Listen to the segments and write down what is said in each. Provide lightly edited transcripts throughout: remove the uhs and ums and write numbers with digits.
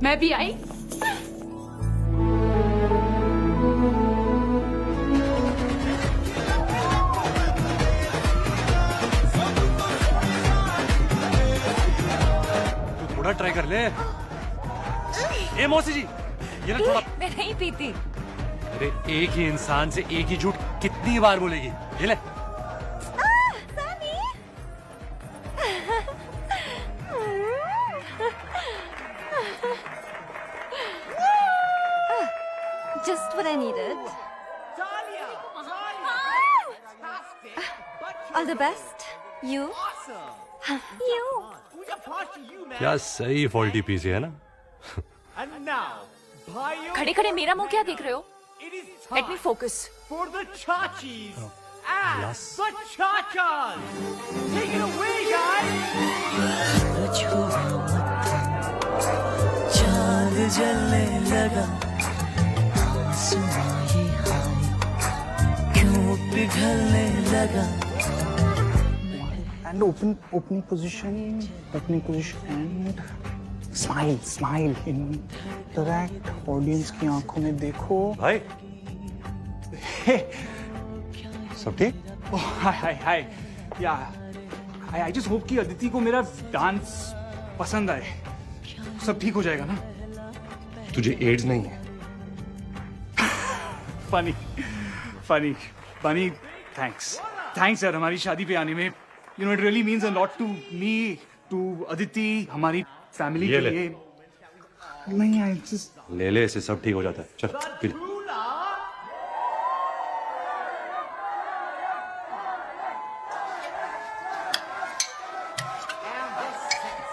मैं भी आई। तू थोड़ा ट्राई कर ले। ए मौसी जी, ये ना थोड़ा। मैं नहीं पीती। अरे एक ही इंसान से एक ही झूठ कितनी बार बोलेगी? ये ले। Just what I needed. All the best. You. You. क्या सही फॉल्टी पीस है ना? खड़े खड़े मेरा मुंह क्या देख रहे हो? Let me focus. For the Chachis and yes. the Chachas. Take it away, guys. चांद जलने लगा, आसमां ही हाय क्यों पिघलने लगा। And opening position and smile, interact, audience की आंखों में देखो। भाई सब ठीक? Oh, hi. Yeah, I just hope कि अदिति को मेरा डांस पसंद आए। सब ठीक हो जाएगा ना? तुझे एड्स नहीं है? Funny. Thanks यार हमारी शादी पे आने में। You know it really means a lot to me, to Aditi, हमारी फैमिली ये के ले। लिए। नहीं, I just ले इससे सब ठीक हो जाता है। चल पी ले।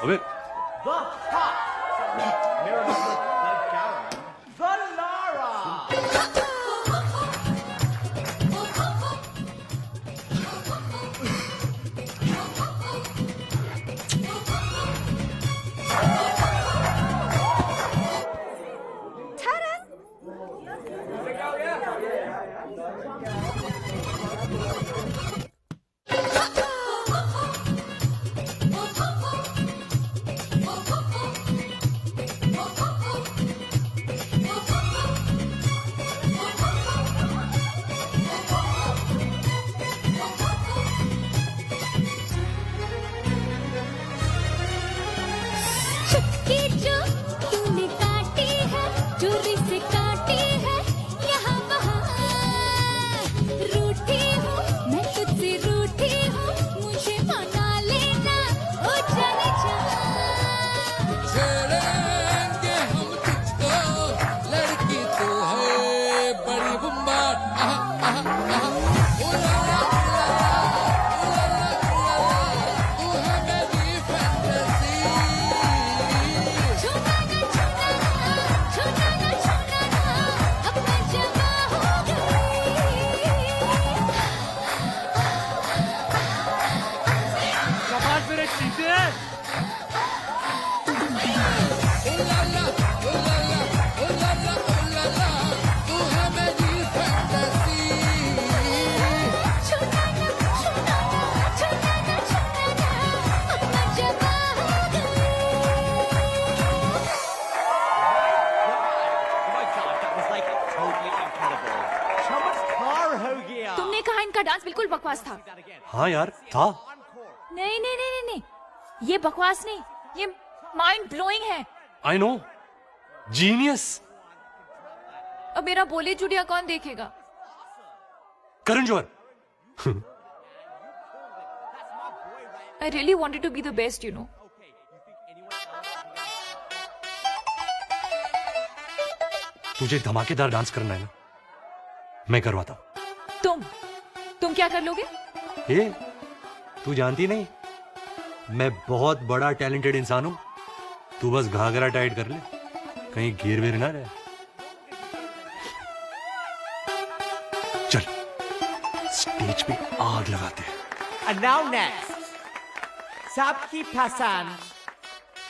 अबे The Hot. The Lara. चुटकी जो तूने काटी है, चोरी से काटी है, यहाँ वहाँ रूठी हूँ, मैं तुझसे रूठी हूँ, मुझे मना लेना, ओ जाने जा। छेड़ेंगे हम तुझको, लड़की तू है बड़ी बुम्बाट। तू है मेरी फैंटेसी। छूना ना, अब मैं जवा हो गई। शाबाश मेरे चीते। तू है मेरी फैंटेसी। छूना ना, अब मैं जवा हो गई। Oh my God, that was like totally incredible. चमत्कार हो गया. तुमने कहा इनका डांस बिल्कुल बकवास था। हाँ यार था। नहीं, ये बकवास नहीं, ये माइंड ब्लोइंग है। I know, genius. अब मेरा बोले चुड़िया कौन देखेगा? Karan Johar. I really wanted to be the best, you know. तुझे धमाकेदार डांस करना है ना, मैं करवाता हूं। तुम क्या कर लोगे? ए, तू जानती नहीं, मैं बहुत बड़ा टैलेंटेड इंसान हूं। तू बस घाघरा टाइट कर ले, कहीं गिर विर ना रहे। चल स्टेज पे आग लगाते हैं। And now next, Sabki Passan,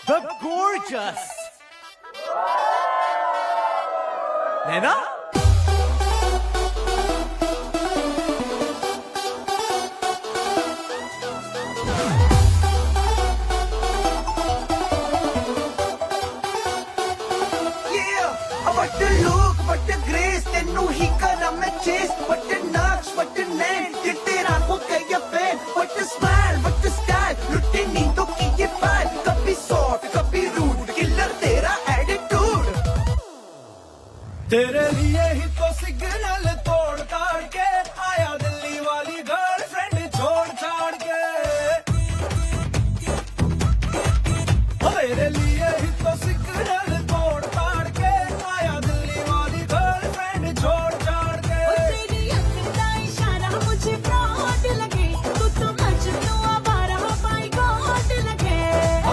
the gorgeous Nena? But look but grace तेनू ही करा मैं चेस बट नक्श बट नैन चिट्टे रातों के ये fan but smile but style लुटे नींदों की ये फाइल कभी सॉफ्ट कभी रूड किलर तेरा एटीट्यूड तेरे लिए ही तो सिग्नल तोड़ ताड़ के आया दिल्ली वाली गर्लफ्रेंड छोड़ छाड़ के तेरे लिए ही तो सिग्नल तोड़ ताड़ के आया दिल्ली वाली गर्लफ्रेंड छोड़ छाड़ के तेरी अक्ल का इशारा मुझे फ्रॉड लगे तू तो मजनू आवारा माय गॉड लगे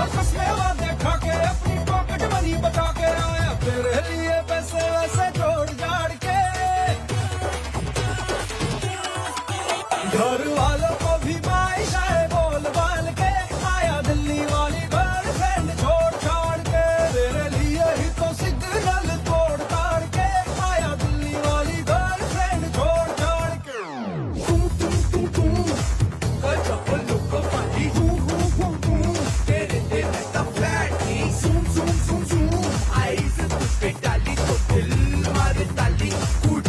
आपस में वादे खा के अपनी पॉकेट मनी बचा के आया तेरे लिए पैसे वैसे जोड़ जाड़ के घर वालों को भी मायशाए बोल बाल के आया दिल्ली वाली गर्लफ्रेंड छोड़ छाड़ के तेरे लिए ही तो सिग्नल तोड़ ताड़ के आया दिल्ली वाली गर्लफ्रेंड छोड़ छाड़ के तुम गजब लुक पाती तेरे दिल में तो फ्लैट थी सुन आईज तुझ पे डाली तो दिल मारे ताली गुड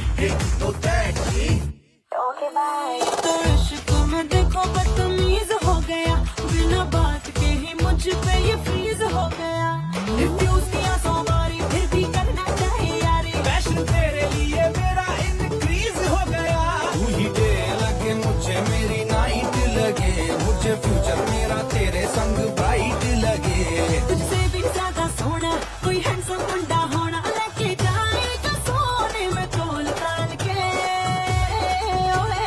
नो दैट तो इश्क में देखो बदतमीज हो गया बिना बात के ही मुझ पे ये फ्रीज हो गया रिफ्यूज किया 100 बारी फिर भी करना चाहे यारी पैशन तेरे लिए मेरा इंक्रीज हो गया तू ही दे लगे मुझे मेरी नाइट लगे मुझे फ्यूचर मेरा तेरे संग ब्राइट लगे तुझसे भी ज्यादा सोना कोई हैंडसम मुंडा होना लेके जाएगा सोने में तोल ताल के ओए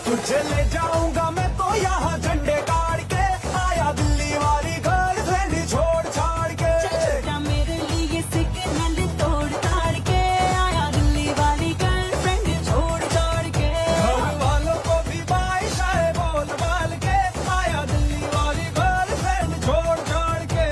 तुझे ले जाऊंगा मैं तो यहाँ झंडे गाड़ के आया दिल्ली वाली गर्लफ्रेंड छोड़ छाड़ के चलता मेरे लिए सिग्नल तोड़ ताड़ के आया दिल्ली वाली गर्लफ्रेंड छोड़ छोड़ के घर वालों को भी बाइशाए बोल बाल के आया दिल्ली वाली गर्लफ्रेंड छोड़ छाड़ के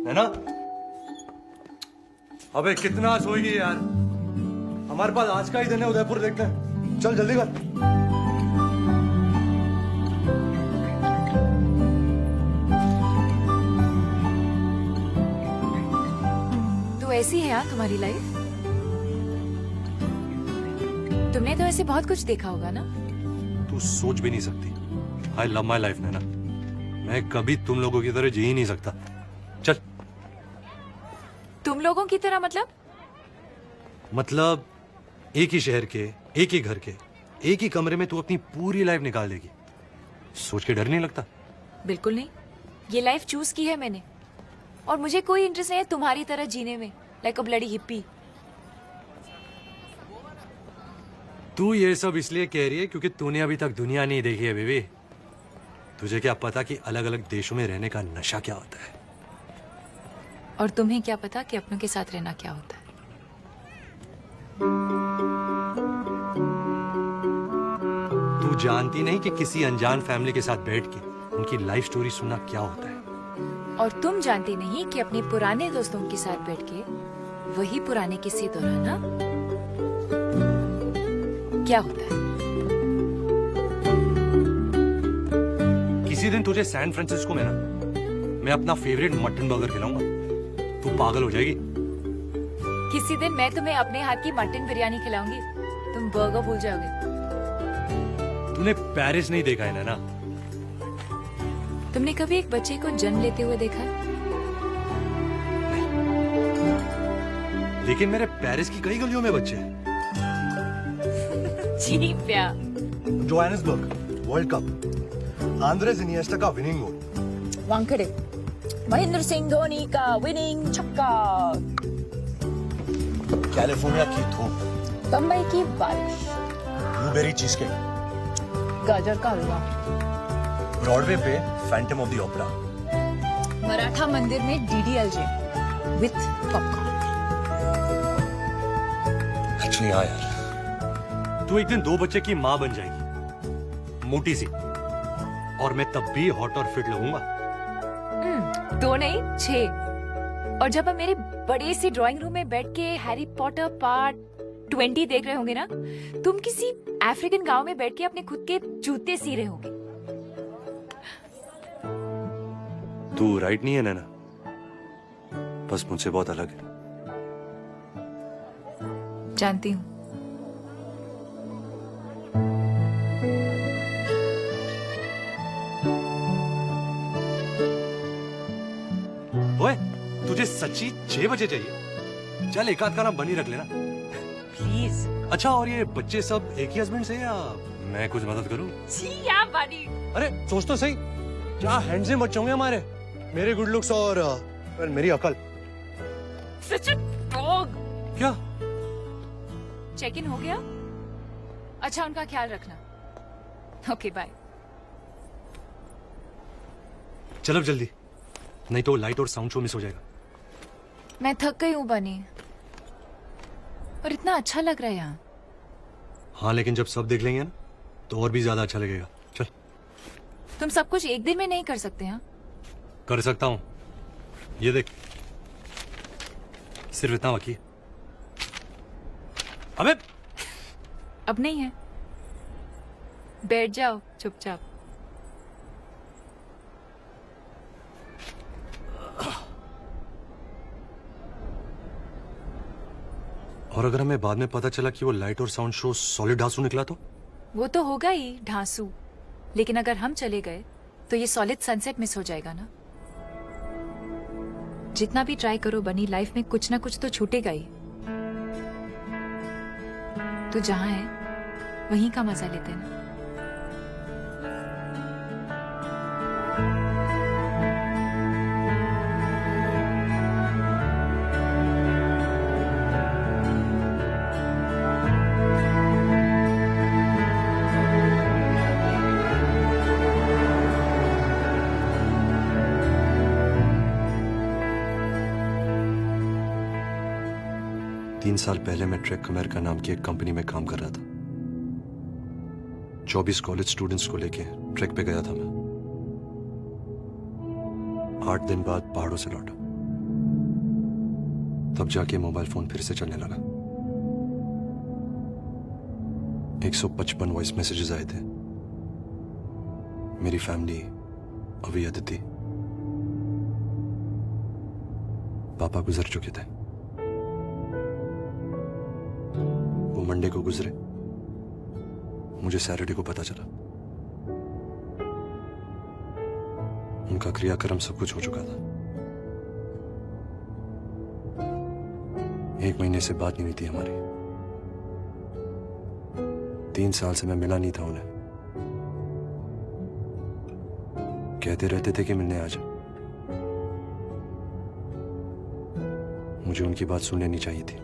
है ना? अबे कितना सोएगी यार? हमारे पास आज का ही दिन है उदयपुर देखते हैं। चल जल्दी कर। तो ऐसी है यार तुम्हारी लाइफ। तुमने तो ऐसे बहुत कुछ देखा होगा ना। तू सोच भी नहीं सकती। आई लव माई लाइफ नैना। मैं कभी तुम लोगों की तरह जी ही नहीं सकता। चल। तुम लोगों की तरह मतलब एक ही शहर के, एक ही घर के, एक ही कमरे में तू अपनी पूरी लाइफ निकाल देगी। सोच के डर नहीं लगता? बिल्कुल नहीं। ये लाइफ चूज की है मैंने और मुझे कोई इंटरेस्ट नहीं है तुम्हारी तरह जीने में, लाइक अ ब्लडी हिप्पी। तू ये सब इसलिए कह रही है क्योंकि तूने अभी तक दुनिया नहीं देखी है बेबी। तुझे क्या पता कि अलग अलग देशों में रहने का नशा क्या होता है? और तुम्हें क्या पता कि अपनों के साथ रहना क्या होता है। तू जानती नहीं कि किसी अनजान फैमिली के साथ बैठ के उनकी लाइफ स्टोरी सुनना क्या होता है। और तुम जानती नहीं कि अपने पुराने दोस्तों के साथ बैठ के वही पुराने किस्से दोहराना क्या होता है। किसी दिन तुझे सैन फ्रांसिस्को में ना मैं अपना फेवरेट मटन बर्गर खिलाऊंगा। तू पागल हो जाएगी। किसी दिन मैं तुम्हें अपने हाथ की मटन बिरयानी खिलाऊंगी, तुम बर्गर भूल जाओगे। तूने पेरिस नहीं देखा है ना? तुमने कभी एक बच्चे को जन्म लेते हुए देखा है? लेकिन मेरे पेरिस की कई गलियों में बच्चे हैं। जी प्या Johannesburg world cup Andres Iniesta का विनिंग गोल वांकड़े महेंद्र सिंह धोनी का विनिंग छक्का कैलिफोर्निया की धूप बम्बई की बारिश ब्लूबेरी चीज केक गाजर का हलवा ब्रॉडवे पे Phantom of the opera Maratha मंदिर में डीडीएलजे विथ पॉपकॉर्न। एक्चुअली हाँ यार, तू एक दिन 2 बच्चे की माँ बन जाएगी, मोटी सी, और मैं तब भी हॉट और फिट लगूंगा। 2 नहीं 6। और जब हम मेरे बड़े से ड्राइंग रूम में बैठ के हैरी पॉटर पार्ट 20 देख रहे होंगे ना, तुम किसी अफ्रीकन गांव में बैठ के अपने खुद के जूते सी रहे होंगे। तू राइट नहीं है नैना, बस मुझसे बहुत अलग है। जानती हूँ। ओए, तुझे सच्ची 6 बजे चाहिए? चल एक आध का नाम बनी रख लेना प्लीज। अच्छा, और ये बच्चे सब एक ही हस्बैंड से या मैं कुछ मदद करूं? जी या बनी। अरे सोच तो सही, क्या हैंडसम बच्चे होंगे हमारे, मेरे गुड लुक्स और मेरी अकल। सच डॉग। क्या? चेक इन हो गया? अच्छा, उनका ख्याल रखना। Okay bye. चल अब जल्दी, नहीं तो लाइट और साउंड शो मिस हो जाएगा। मैं थक गई हूँ बनी, और इतना अच्छा लग रहा है यहाँ। हाँ, लेकिन जब सब देख लेंगे ना तो और भी ज्यादा अच्छा लगेगा। चल। तुम सब कुछ एक दिन में नहीं कर सकते हैं। कर सकता हूँ, ये देख, सिर्फ इतना बाकी है। अबे अब नहीं है, बैठ जाओ चुपचाप। और अगर हमें बाद में पता चला कि वो लाइट और साउंड शो सॉलिड ढांसू निकला तो? वो तो होगा ही ढांसू, लेकिन अगर हम चले गए तो ये सॉलिड सनसेट मिस हो जाएगा ना। जितना भी ट्राई करो बनी, लाइफ में कुछ ना कुछ तो छूटेगा ही। तू जहां है वहीं का मजा लेते ना। तीन साल पहले मैं ट्रैक अमेरिका नाम की एक कंपनी में काम कर रहा था। 24 कॉलेज स्टूडेंट्स को लेके ट्रैक पे गया था मैं। 8 दिन बाद पहाड़ों से लौटा, तब जाके मोबाइल फोन फिर से चलने लगा। 155 वॉइस मैसेजेस आए थे। मेरी फैमिली, अभी अदिति, पापा गुजर चुके थे। वो मंडे को गुजरे, मुझे सैटरडे को पता चला। उनका क्रियाक्रम सब कुछ हो चुका था। 1 महीने से बात नहीं हुई थी हमारी। 3 साल से मैं मिला नहीं था उन्हें। कहते रहते थे कि मिलने आ जा। मुझे उनकी बात सुन लेनी चाहिए थी।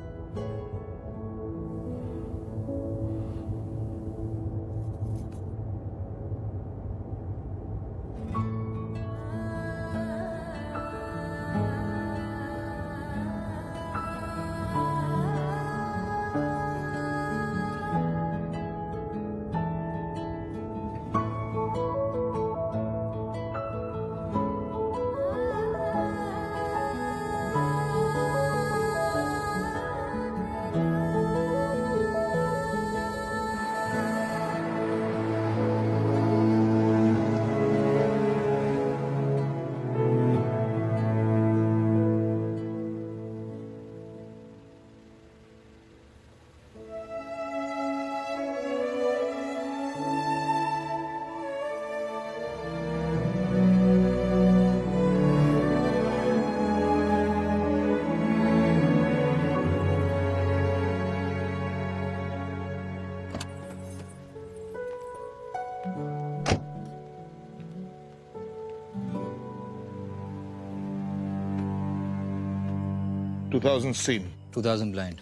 2000 scene. 2000 blind.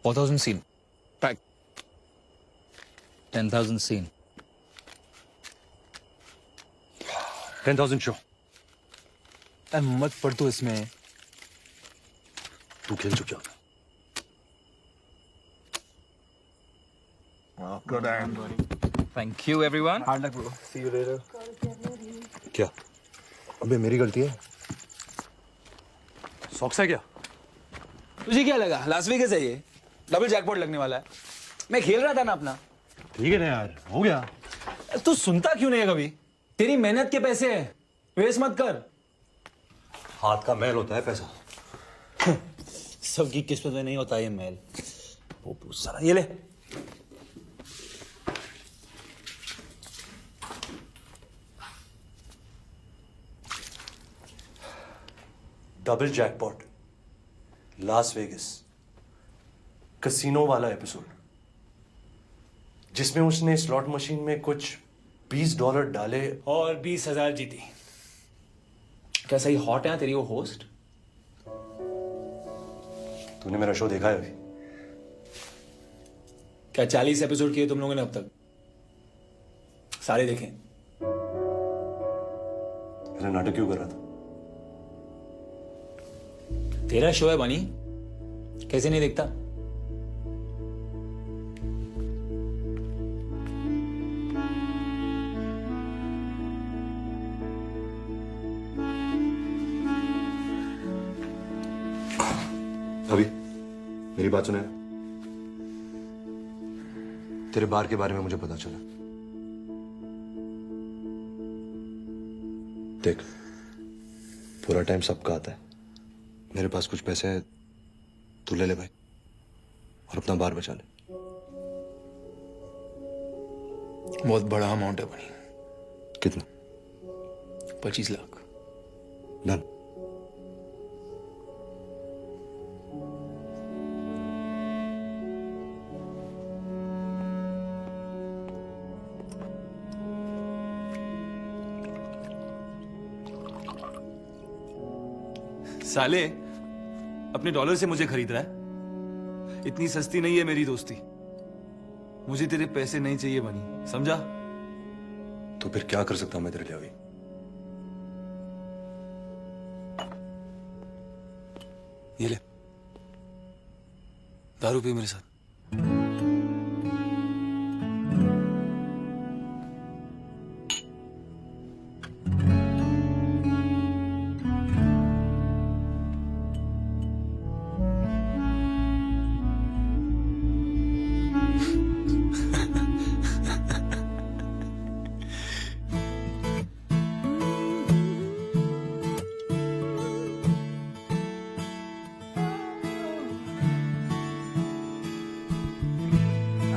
4000 scene. Pack. 10,000 scene. 10,000 show. मत पढ़ तू इसमें. तू खेल चुका. Oh, good hand. Thank you everyone. Hard luck, bro. See you later. क्या? अबे मेरी गलती है. सॉक्स है क्या? तुझे क्या लगा? लास वेगास है ये. डबल जैकपॉट लगने वाला है. मैं खेल रहा था ना अपना. ठीक है ना यार, हो गया. तू सुनता क्यों नहीं है कभी? तेरी मेहनत के पैसे हैं. वेस्ट मत कर. हाथ का मैल होता है पैसा. सबकी किस्मत में नहीं होता ये मैल. वो पूछ सारा. ये ले. Double jackpot, Las Vegas, casino वाला एपिसोड जिसमें उसने स्लॉट मशीन में कुछ $20 डाले और 20,000 जीती. क्या सही हॉट है तेरी वो होस्ट? तूने मेरा शो देखा है अभी? क्या 40 एपिसोड किए तुम लोगों ने अब तक? सारे देखे. ऐसा नाटक क्यों कर रहा था? तेरा शो है बनी. कैसे नहीं देखता? अभी मेरी बात सुने. तेरे बार के बारे में मुझे पता चला. देख, पूरा टाइम सबका आता है. मेरे पास कुछ पैसे हैं, तू ले ले भाई और अपना बार बचा ले. बहुत बड़ा अमाउंट है बनी. कितना? 25 लाख. डन. साले अपने डॉलर से मुझे खरीद रहा है. इतनी सस्ती नहीं है मेरी दोस्ती. मुझे तेरे पैसे नहीं चाहिए बनी. समझा? तो फिर क्या कर सकता हूं मैं तेरे लिए अभी? ये ले. दारू पी मेरे साथ.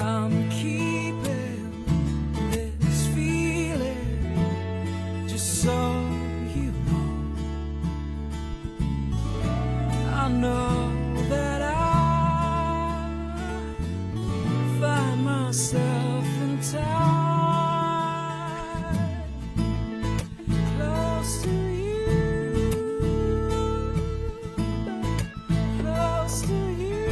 I'm keeping this feeling just so you know. I know that I find myself in time close to you, close to you.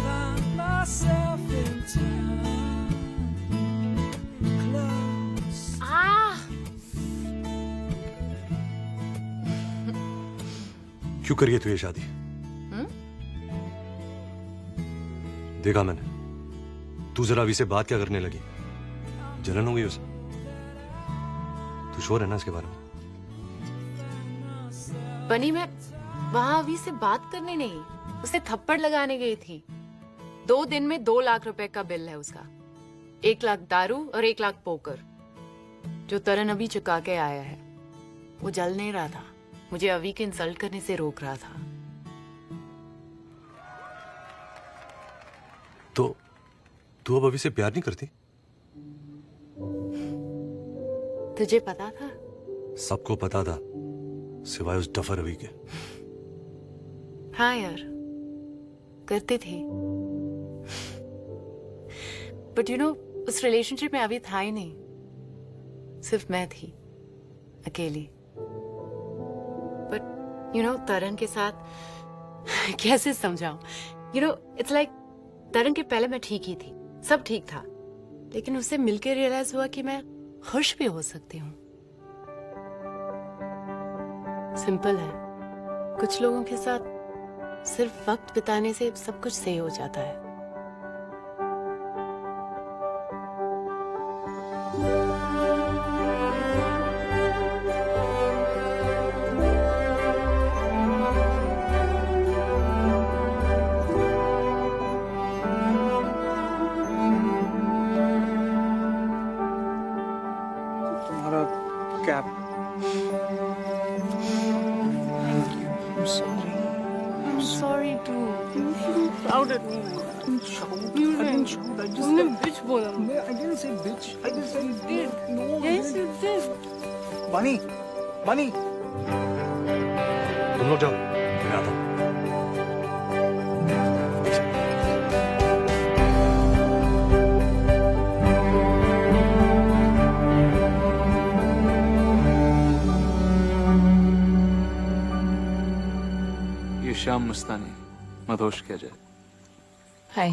Find myself in time close. क्यों करिए तू ये शादी? देखा मैंने. तू जरा अभी से बात क्या करने लगी? जलन हो गई उसे? तू श्योर है ना इसके बारे में? बनी मैं वहां अभी से बात करने नहीं, उसे थप्पड़ लगाने गई थी. 2 दिन में 2 लाख रुपए का बिल है उसका. 1 लाख दारू और 1 लाख पोकर जो तरन अभी चुका के आया है. वो जल नहीं रहा था. मुझे अभी के इंसल्ट करने से रोक रहा था. तो तू अब अभी से प्यार नहीं करती? तुझे पता था? सबको पता था सिवाय उस डफर अभी के. हाँ यार, करती थी. बट यू नो उस रिलेशनशिप में अभी था ही नहीं. सिर्फ मैं थी, अकेली. तरन के साथ कैसे समझाऊं? इट्स लाइक तरन के पहले मैं ठीक ही थी, सब ठीक था, लेकिन उससे मिलके रियलाइज हुआ कि मैं खुश भी हो सकती हूँ। सिंपल है, कुछ लोगों के साथ सिर्फ वक्त बिताने से सब कुछ सही हो जाता है। तुम्हारा cap. I'm sorry too. You shouted at me. I didn't shout. You didn't shout. I just said bitch बोला। I didn't say bitch. I just said you did. No. Yes, you did. Bunny. तुम लोग जाओ, मैं आता हूँ। ये शाम मस्तानी मदहोश किया जाए। हाय।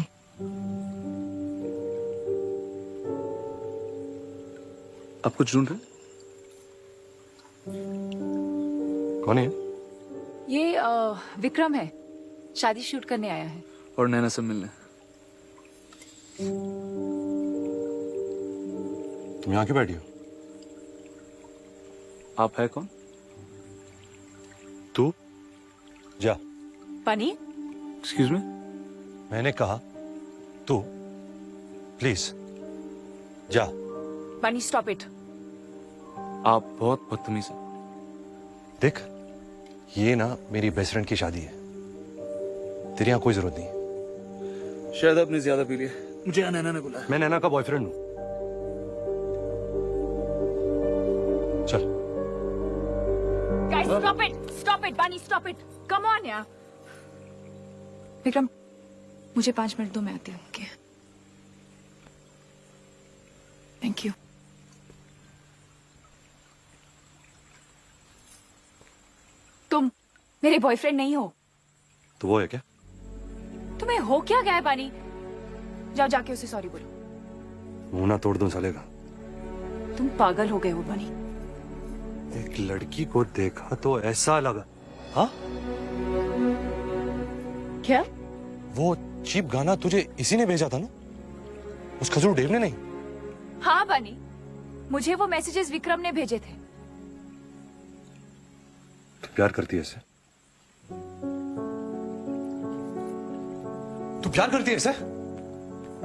आप कुछ ढूंढ रहे? कौन है? ये विक्रम है, शादी शूट करने आया है। और नैना से मिलने। तुम यहाँ क्यों बैठी हो? आप है कौन? तू जा। बनी, एक्सक्यूज मी? मैंने कहा तू प्लीज जा। बनी स्टॉप इट। आप बहुत बदतमीज हैं। देख, ये ना मेरी बेस्ट फ्रेंड की शादी है, तेरी यहाँ कोई जरूरत नहीं है। शायद आपने ज्यादा पी लिया। मुझे नैना ने बुलाया। मैं नैना का बॉयफ्रेंड हूँ। चल। Guys, stop it! Stop it, Bunny, stop it! Come on, यार। विक्रम, मुझे 5 मिनट दो, मैं आती हूँ। Okay? Thank you. तुम मेरे बॉयफ्रेंड नहीं हो। तो वो है क्या? तुम्हें हो क्या गया है बानी? जाओ जाके उसे सॉरी बोलो। मुंह ना तोड़ दूं चलेगा? तुम पागल हो गए हो बानी। एक लड़की को देखा तो ऐसा लगा। हाँ? क्या? वो चीप गाना तुझे इसी ने भेजा था ना? उस खजूर डेव ने नहीं? हाँ बानी, मुझे वो मैसेजेस विक्रम ने भेजे थे। तू प्यार करती है इसे? तू प्यार करती है इसे?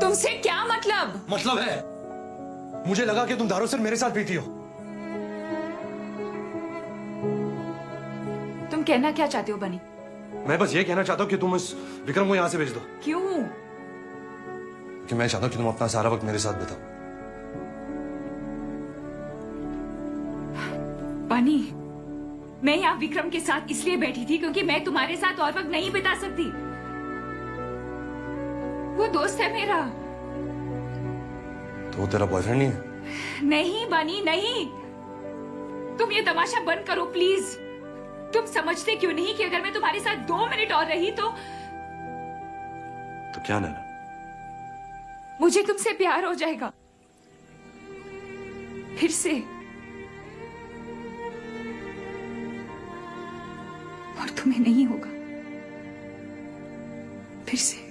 तुमसे क्या मतलब? मतलब है, मुझे लगा कि तुम दारू सिर्फ मेरे साथ पीती हो। तुम कहना क्या चाहते हो बनी? मैं बस ये कहना चाहता हूँ कि तुम इस विक्रम को यहाँ से भेज दो। क्यों? कि मैं चाहता हूँ कि तुम अपना सारा वक्त मेरे साथ बिताओ। बनी, मैं यहाँ विक्रम के साथ इसलिए बैठी थी क्योंकि मैं तुम्हारे साथ और वक्त नहीं बिता सकती। वो दोस्त है मेरा। तो वो तेरा बॉयफ्रेंड नहीं है? नहीं बनी, नहीं। तुम ये तमाशा बंद करो प्लीज। तुम समझते क्यों नहीं कि अगर मैं तुम्हारे साथ 2 मिनट और रही तो क्या नैना? मुझे तुमसे प्यार हो जाएगा फिर से, और तुम्हें नहीं होगा फिर से।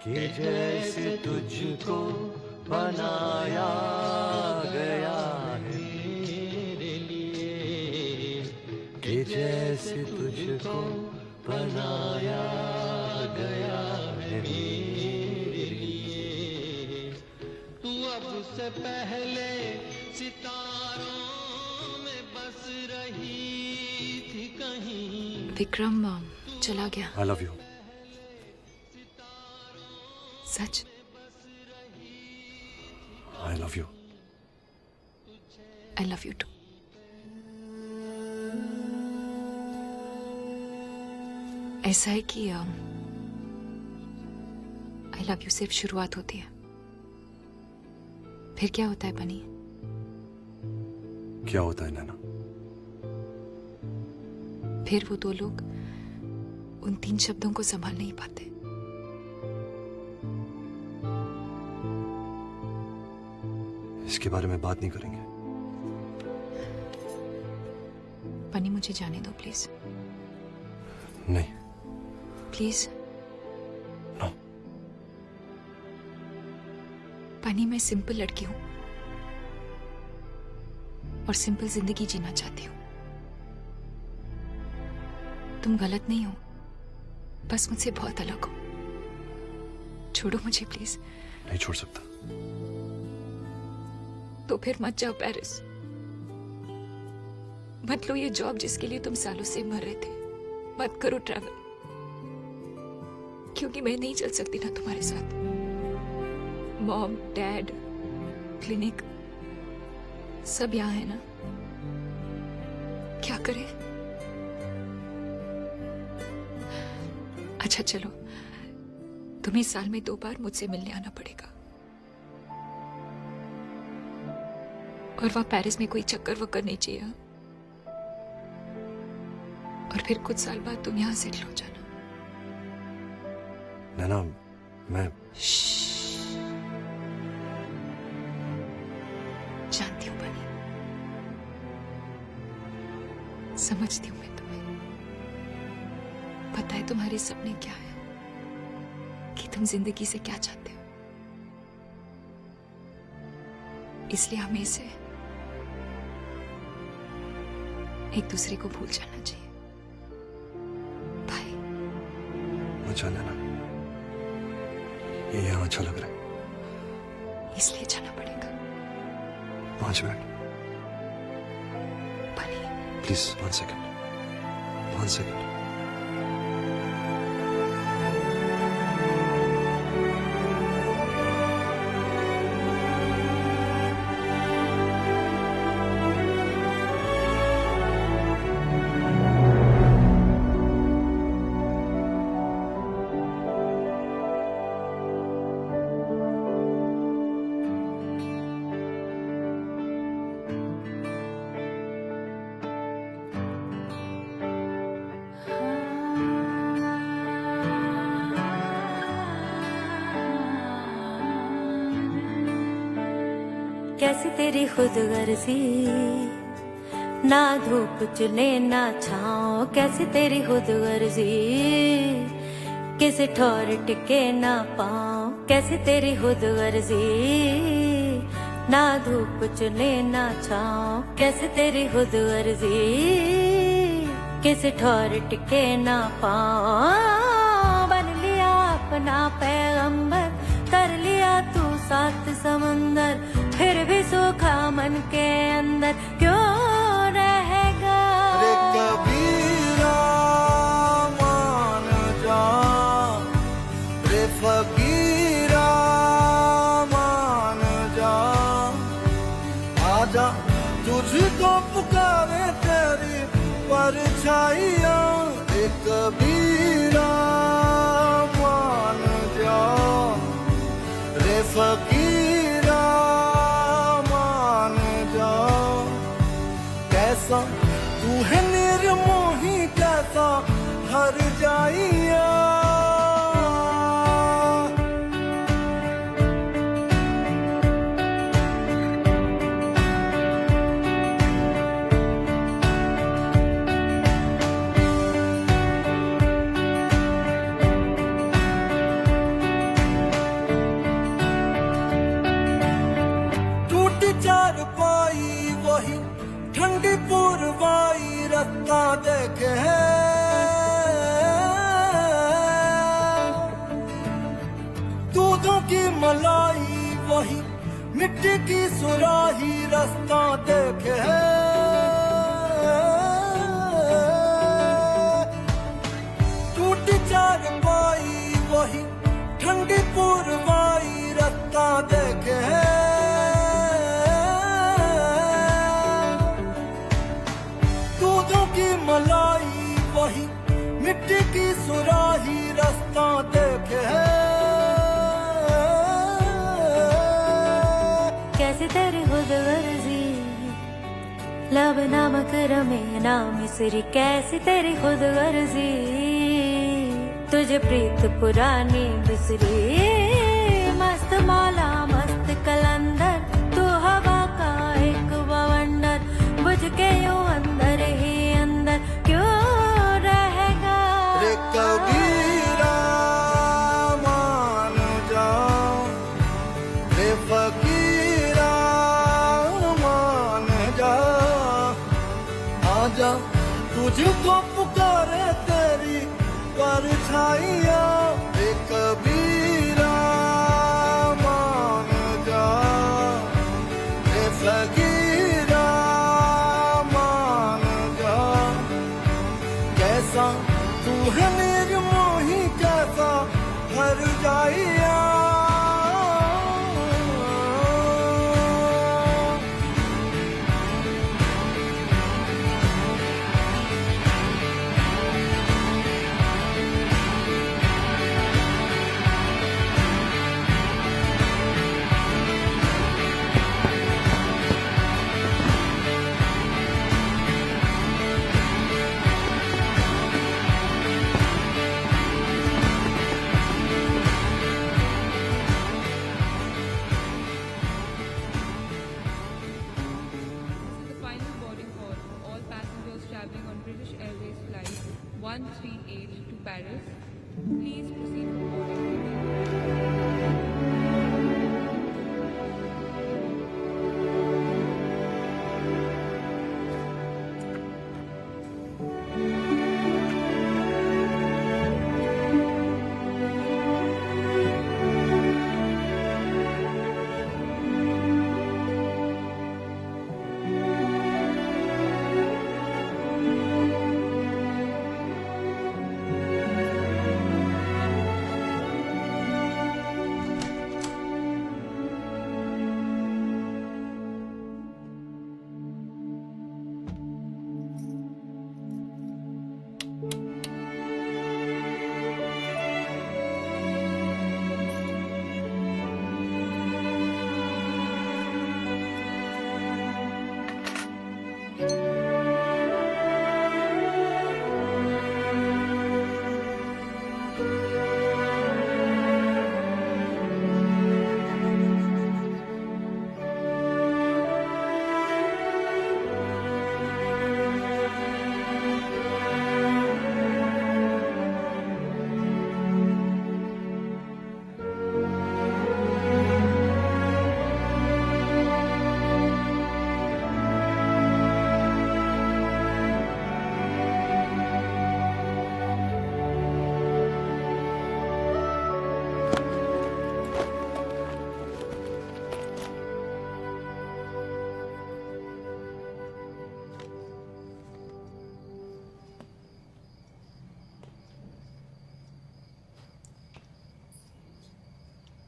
कि जैसे तुझको बनाया गया है मेरे लिए, कि जैसे तुझको बनाया गया है मेरे लिए। तू अब से पहले सितारों में बस रही थी कहीं। विक्रम चला गया। I love you. सच? I love you. I love you too. ऐसा है कि आई लव यू सिर्फ शुरुआत होती है, फिर क्या होता है बनी? क्या होता है नैना? फिर वो दो लोग उन 3 शब्दों को संभाल नहीं पाते। इसके बारे में बात नहीं करेंगे। बनी मुझे जाने दो प्लीज। नहीं। प्लीज। नो। बनी मैं सिंपल लड़की हूं और सिंपल जिंदगी जीना चाहती हूं। तुम गलत नहीं हो, बस मुझसे बहुत अलग हो। छोड़ो मुझे प्लीज। नहीं छोड़ सकता। तो फिर मत जाओ पेरिस, मत लो ये जॉब जिसके लिए तुम सालों से मर रहे थे, मत करो ट्रैवल, क्योंकि मैं नहीं चल सकती ना तुम्हारे साथ। मॉम, डैड, क्लिनिक सब यहाँ है ना, क्या करें? अच्छा चलो, तुम्हें साल में 2 बार मुझसे मिलने आना पड़ेगा, और वहां पेरिस में कोई चक्कर वक्कर नहीं चाहिए। और फिर कुछ साल बाद तुम यहां सेटल हो जाना। नैना मैं जानती हूँ बनी, समझती हूँ मैं तुम्हें। पता है तुम्हारे सपने क्या है, कि तुम जिंदगी से क्या चाहते हो। इसलिए हमें से एक दूसरे को भूल जाना चाहिए। बाय। अच्छा नैना, ये यहाँ अच्छा लग रहा है, इसलिए जाना पड़ेगा। 5 मिनट बनी। Please, 1 second, 1 second. कैसी तेरी खुद गर्जी, ना धूप चुने ना छाओ। कैसी तेरी खुद गर्जी, किसी ठौर टिके ना पाओ। कैसी तेरी खुद गर्जी, ना धूप चुने ना छाओ। कैसी तेरी खुद गर्जी, किसी ठौर टिके ना पाओ। बन लिया अपना पैगंबर, कर लिया तू 7 समंदर, फिर भी सूखा मन के अंदर क्यों रहेगा? रे कबीरा मान जा, रे फकीरा मान जा। आजा तुझको पुकारे तेरी परछाइयाँ। रे कबीरा मान जा, रे फकीरा मान जा। कैसा तू है निर्मोही, कैसा हर जाइया। वही मिट्टी की सुराही रास्ता देखे है टूटी चारपाई वही ठंडी पुरवाई रास्ता देखे है दूधों की मलाई वही मिट्टी की सुराही रास्ता देखे है कैसे तेरी खुद गर्जी लब नामक रमे ना मिसरी कैसी तेरी खुद गर्जी तुझे प्रीत पुरानी बिसरी मस्त मौला मस्त कलंदर तू हवा का एक बवंडर बुझ के यूं अंदर ही अंदर क्यों रहेगा रे कबीरा मान जा रे फकीरा मान जा आजा तुझको पुकारे तेरी परछाइयाँ रे कबीरा मान जा रे फकीरा मान जा कैसा तू है मेरी मोही कैसा हर जाइया The final boarding call for all passengers traveling on British Airways flight 138 to Paris. Please proceed for boarding.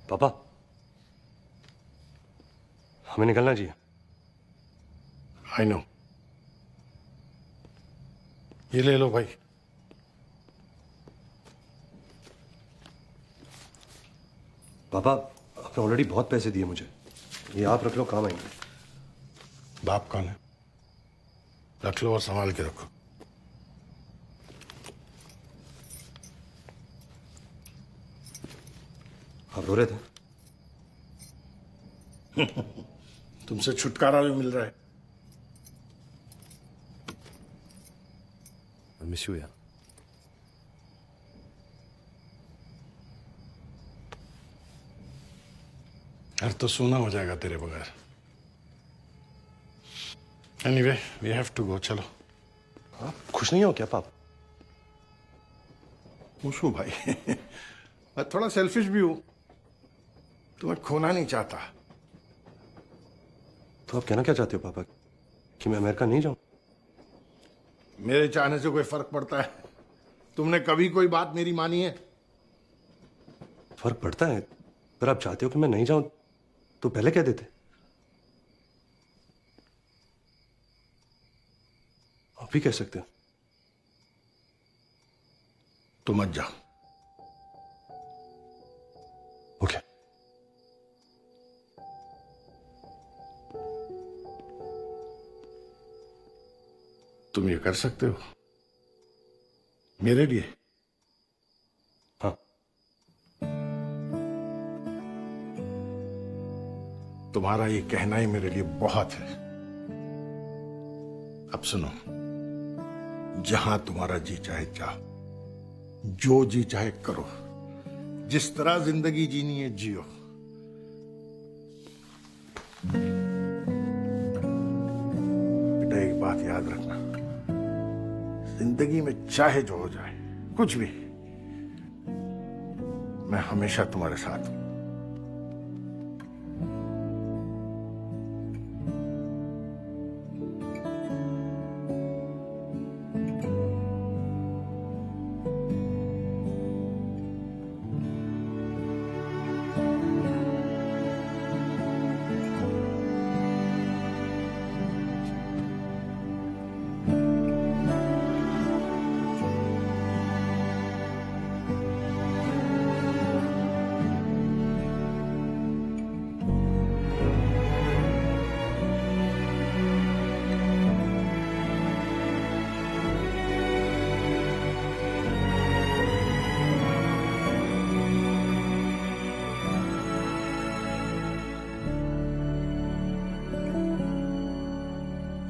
पापा हमें निकलना चाहिए। आई नो ये ले लो भाई। पापा आपने ऑलरेडी बहुत पैसे दिए मुझे, ये आप रख लो, काम आएंगे। बाप कौन है? रख लो और संभाल के रखो। आप रो रहे थे? तुमसे छुटकारा भी मिल रहा है। I miss you यार। घर तो सूना हो जाएगा तेरे बगैर। Anyway we have to go. चलो। आप खुश नहीं हो क्या पाप? खुश हूँ भाई। मैं थोड़ा सेल्फिश भी हूँ, तुम्हें खोना नहीं चाहता। तो आप कहना क्या चाहते हो पापा कि मैं अमेरिका नहीं जाऊं? मेरे चाहने से कोई फर्क पड़ता है? तुमने कभी कोई बात मेरी मानी है? फर्क पड़ता है। अगर आप चाहते हो कि मैं नहीं जाऊं तो पहले कह देते। आप भी कह सकते हो। तो मत जाओ। ओके। तुम ये कर सकते हो मेरे लिए? हाँ। तुम्हारा ये कहना ही मेरे लिए बहुत है। अब सुनो, जहां तुम्हारा जी चाहे जाओ, जो जी चाहे करो, जिस तरह जिंदगी जीनी है जियो। बेटा एक बात याद रखना, जिंदगी में चाहे जो हो जाए, कुछ भी, मैं हमेशा तुम्हारे साथ हूं।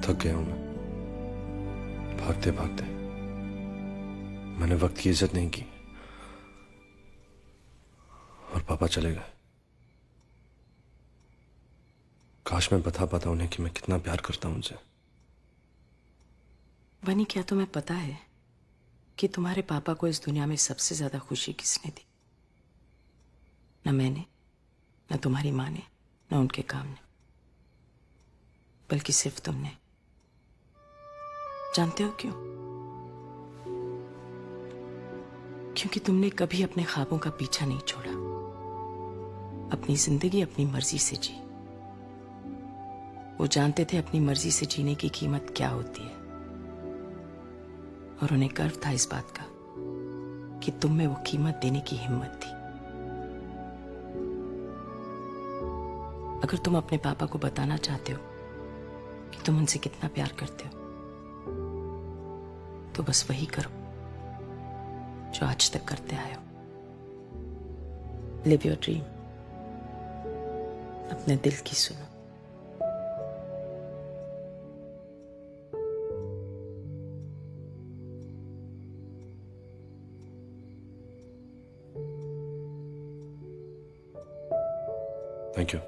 थक गया हूं मैं भागते भागते। मैंने वक्त की इज्जत नहीं की और पापा चले गए। काश मैं बता पाता उन्हें कि मैं कितना प्यार करता हूं उनसे। बनी, क्या तुम्हें पता है कि तुम्हारे पापा को इस दुनिया में सबसे ज्यादा खुशी किसने दी? न मैंने, न तुम्हारी माँ ने, न उनके काम ने, बल्कि सिर्फ तुमने। जानते हो क्यों? क्योंकि तुमने कभी अपने ख्वाबों का पीछा नहीं छोड़ा, अपनी जिंदगी अपनी मर्जी से जी। वो जानते थे अपनी मर्जी से जीने की कीमत क्या होती है, और उन्हें गर्व था इस बात का कि तुम में वो कीमत देने की हिम्मत थी। अगर तुम अपने पापा को बताना चाहते हो कि तुम उनसे कितना प्यार करते हो, तो बस वही करो जो आज तक करते आए हो। लिव योर ड्रीम, अपने दिल की सुनो। Thank you.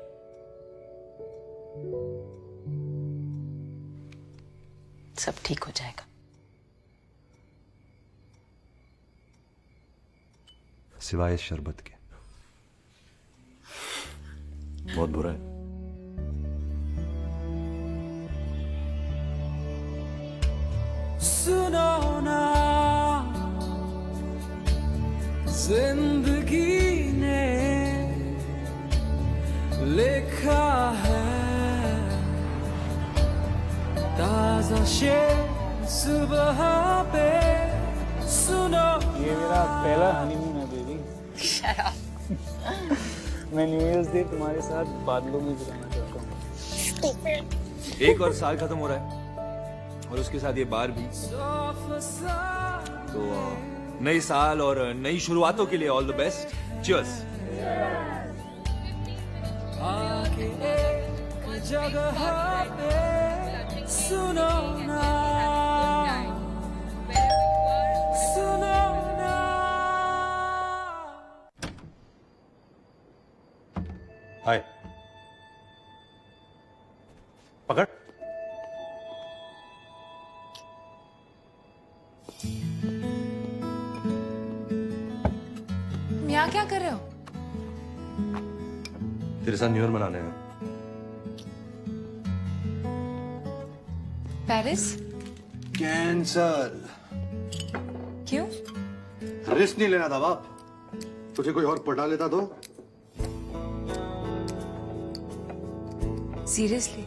सब ठीक हो जाएगा। सिवाय इस शरबत के। बहुत बुरा है। सुनो ना, जिंदगी ने लिखा है ताजा शेर सुबह पे। सुनो, ये मेरा पहला हनीमून है बेबी। मैं न्यू ईयर्स डे तुम्हारे साथ बादलों में बिताना चाहता हूँ। एक और साल खत्म हो रहा है और उसके साथ ये बार भी। तो नए साल और नई शुरुआतों के लिए ऑल द बेस्ट। चीयर्स। आगे एक जगह पे सुनो ना, सुनो ना। हाय। पकड़। यहाँ क्या कर रहे हो? तेरे साथ न्यू ईयर मनाने हैं। पेरिस? कैंसल। क्यों? रिस्क नहीं लेना था बाप। तुझे कोई और पटा लेता तो? सीरियसली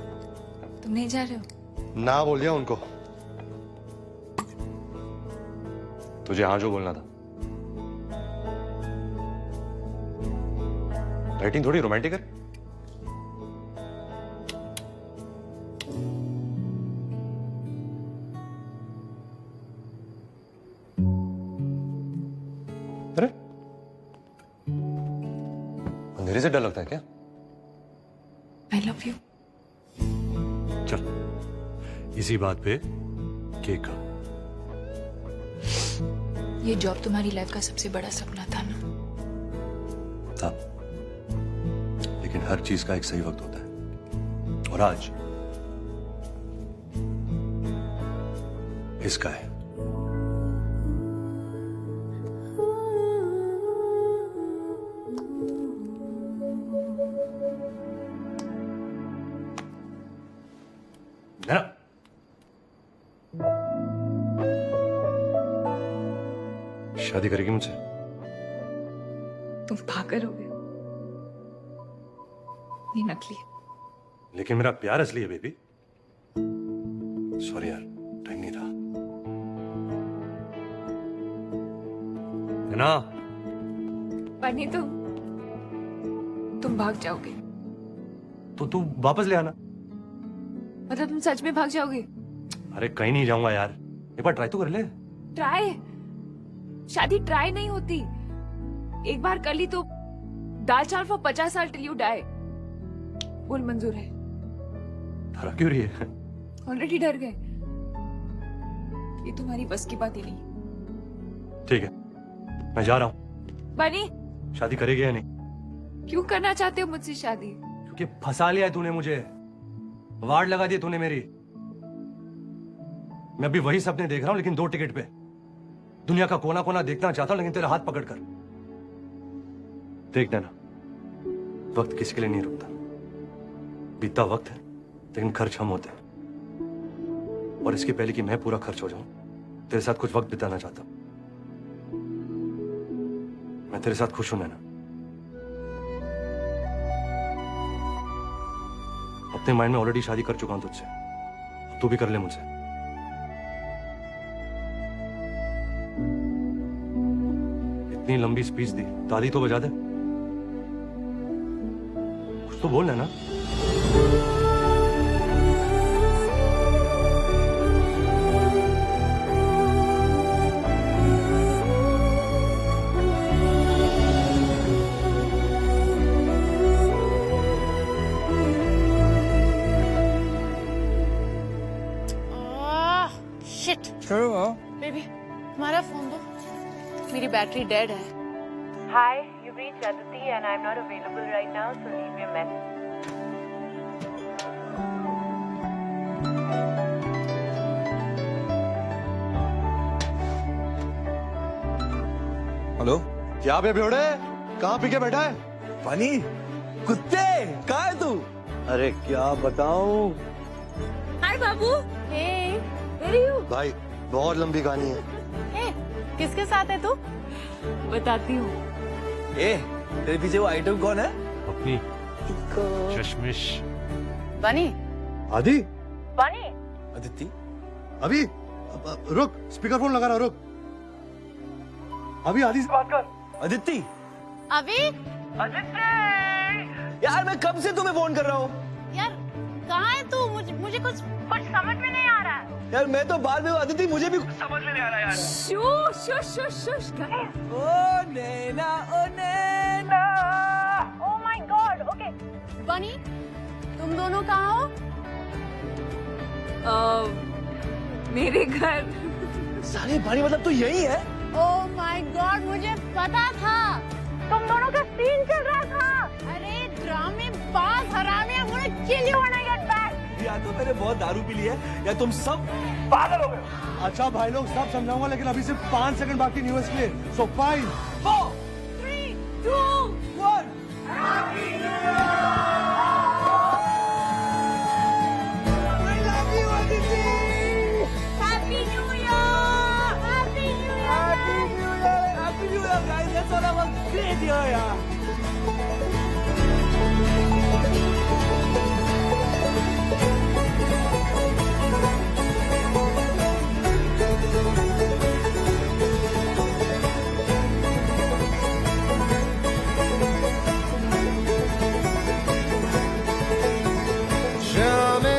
तुम नहीं जा रहे हो? ना बोल दिया उनको। तुझे हाँ जो बोलना था। राइटिंग थोड़ी रोमांटिक है। अरे अंधेरे से डर लगता है क्या? आई लव यू। चल इसी बात पे केक का। ये जॉब तुम्हारी लाइफ का सबसे बड़ा सपना था ना? था, लेकिन हर चीज का एक सही वक्त होता है, और आज इसका है। है ना? शादी करेगी मुझसे? तुम पागल हो गए हो। ये नकली है। लेकिन मेरा प्यार असली है बेबी। सॉरी यार, टाइम नहीं था। है ना? पर नहीं तुम भाग जाओगे। तो तू वापस ले आना। मतलब तुम सच में भाग जाओगे? अरे कहीं नहीं जाऊंगा यार, एक बार ट्राई तो कर ले। ट्राई? शादी ट्राई नहीं होती। एक बार कर ली तो दाल चावल फॉर 50 साल टिल यू डाई। बोल मंजूर है? डरा क्यों रही है? ऑलरेडी डर गए। ये तुम्हारी बस की बात ही नहीं। ठीक है, मैं जा रहा हूँ। बनी, शादी करेगी या नहीं? क्यों करना चाहते हो मुझसे शादी? क्योंकि फंसा लिया है तूने मुझे, वार्ड लगा दी तूने मेरी। मैं अभी वही सपने देख रहा हूं, लेकिन 2 टिकट पे। दुनिया का कोना कोना देखना चाहता हूं, लेकिन तेरा हाथ पकड़कर। देख देना, वक्त किसी के लिए नहीं रुकता। बीतता वक्त है, लेकिन खर्च हम होते हैं। और इसके पहले कि मैं पूरा खर्च हो जाऊं, तेरे साथ कुछ वक्त बिताना चाहता हूं। मैं तेरे साथ खुश हूं नैना। अपने माइंड में ऑलरेडी शादी कर चुका हूं तुझसे, तू भी कर ले मुझसे। इतनी लंबी स्पीच दी, ताली तो बजा दे। कुछ तो बोल ना। शिट बेबी, तुम्हारा फोन दो, मेरी बैटरी डेड है। Hi, you've reached Aditi and I'm not available right now, so leave me a message. Hello, क्या बे बेवड़े, कहाँ पी के बैठा है? पानी कुत्ते, कहाँ है तू? अरे क्या बताऊं हाय बाबू। हे, where are you? भाई, बहुत लंबी कहानी है। हे, किसके साथ है तू? बताती हूँ। ए, तेरे पीछे वो आइटम कौन है? अपनी चश्मिश। बनी, आदि, बनी। अदिति, अभी रुक, स्पीकर फोन लगा रहा, रुक। अभी आदि से बात कर। अदिति, अभी यार मैं कब से तुम्हें फोन कर रहा हूँ। यार कहाँ है तू? मुझे कुछ समझ में नहीं आ रहा है। यार मैं तो बाहर में हूँ अदिति, मुझे भी कुछ समझ में नहीं आ रहा यार। शुश ओ नैना, ओ Naina. Oh my God, okay. बनी, तुम दोनों कहाँ हो? मेरे घर। साले पानी, मतलब तू यही है? Oh my God, मुझे पता था तुम दोनं का सीन चल रहा था। अरे ड्रामे बाज हरामी, I'm gonna kill you when I get back. या तो मैंने बहुत दारू पी ली है, या तुम सब पागल हो गए। अच्छा भाई लोग, सब समझाऊंगा, लेकिन अभी सिर्फ 5 सेकंड बाकी न्यूज़ के लिए। सो 5, 4, 3, 2, 1। I love you, Aditi. सारा वक्त दे दिया यार। शामे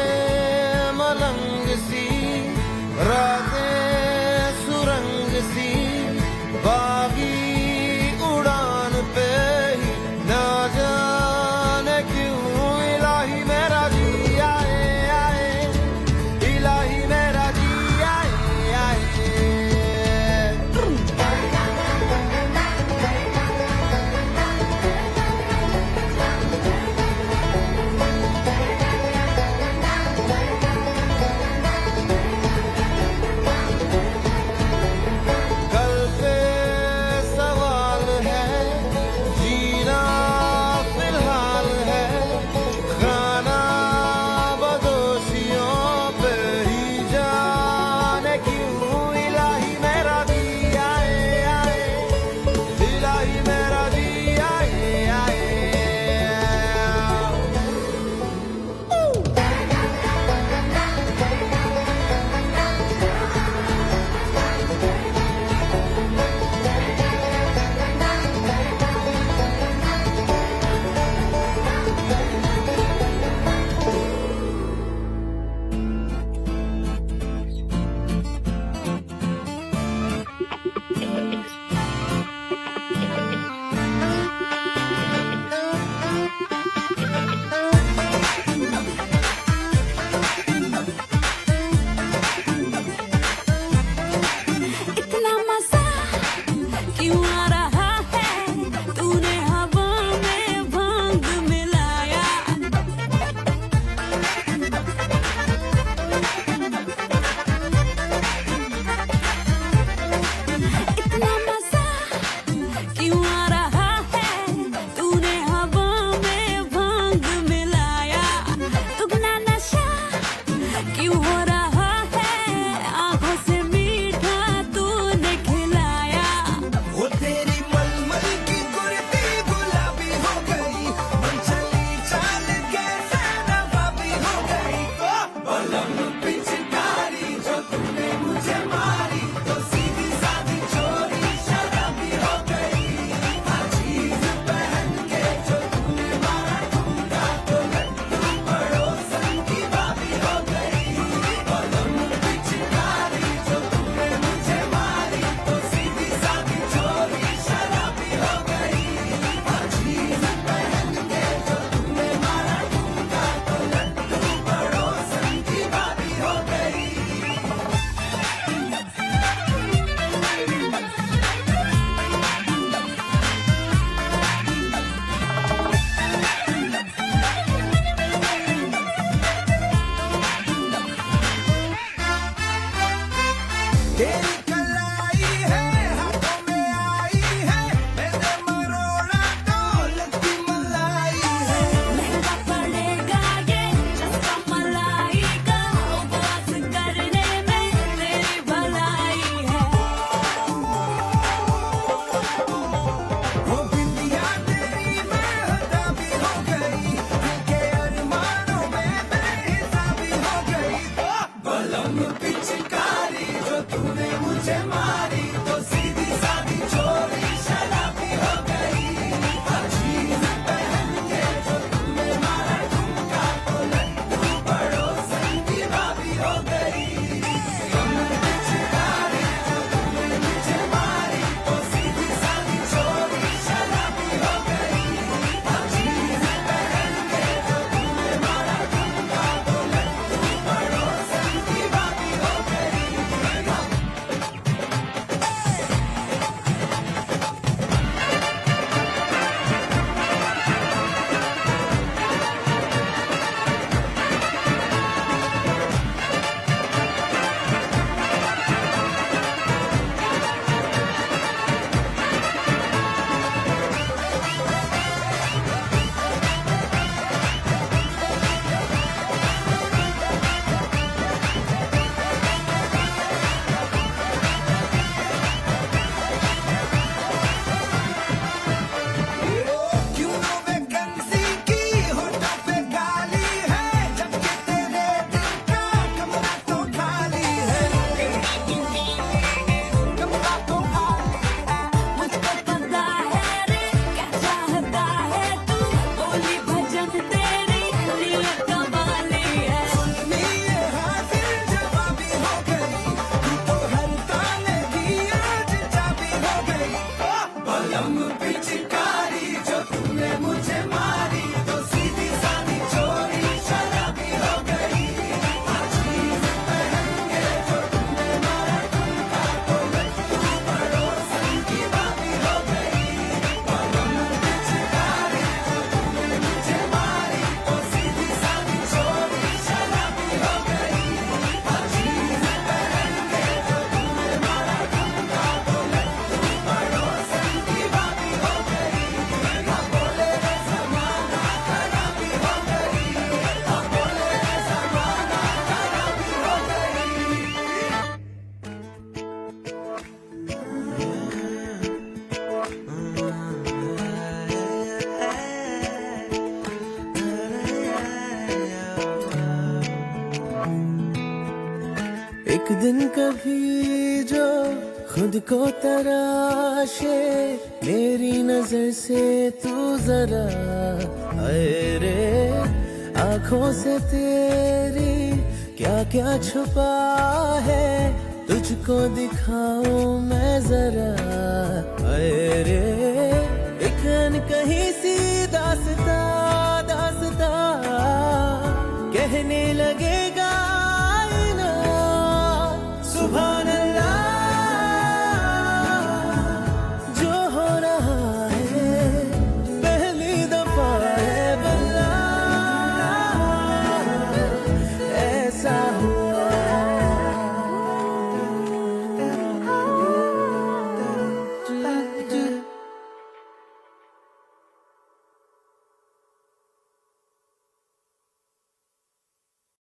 मलंग सी रातें सुरंग सी बागी उड़ान पे ही ना जाने क्यों इलाही मेरा जी आए आए इलाही मेरा जी आए आए कल पे बलम पिचकारी जो तूने मुझे मारी तो सीधी सादी चोरी शराबी हो गई हर चीज पहन के जो तूने मारा ठुमका तो लट्टू पड़ोसन की बाती हो गई बलम पिचकारी जो तूने मुझे मारी तो सीधी सादी चोरी शराबी हो गई हर चीज पहन के जो तूने मारा ठुमका तो लट्टू पड़ोसन की बाती हो गई ना बोले रे ज़माना खराबी हो गई ना बोले रे ज़माना खराबी हो गई एक दिन कभी जो खुद को तराशे मेरी नजर से तू जरा आए रे आंखों से तेरी क्या क्या छुपा है तुझको दिखाऊं मैं जरा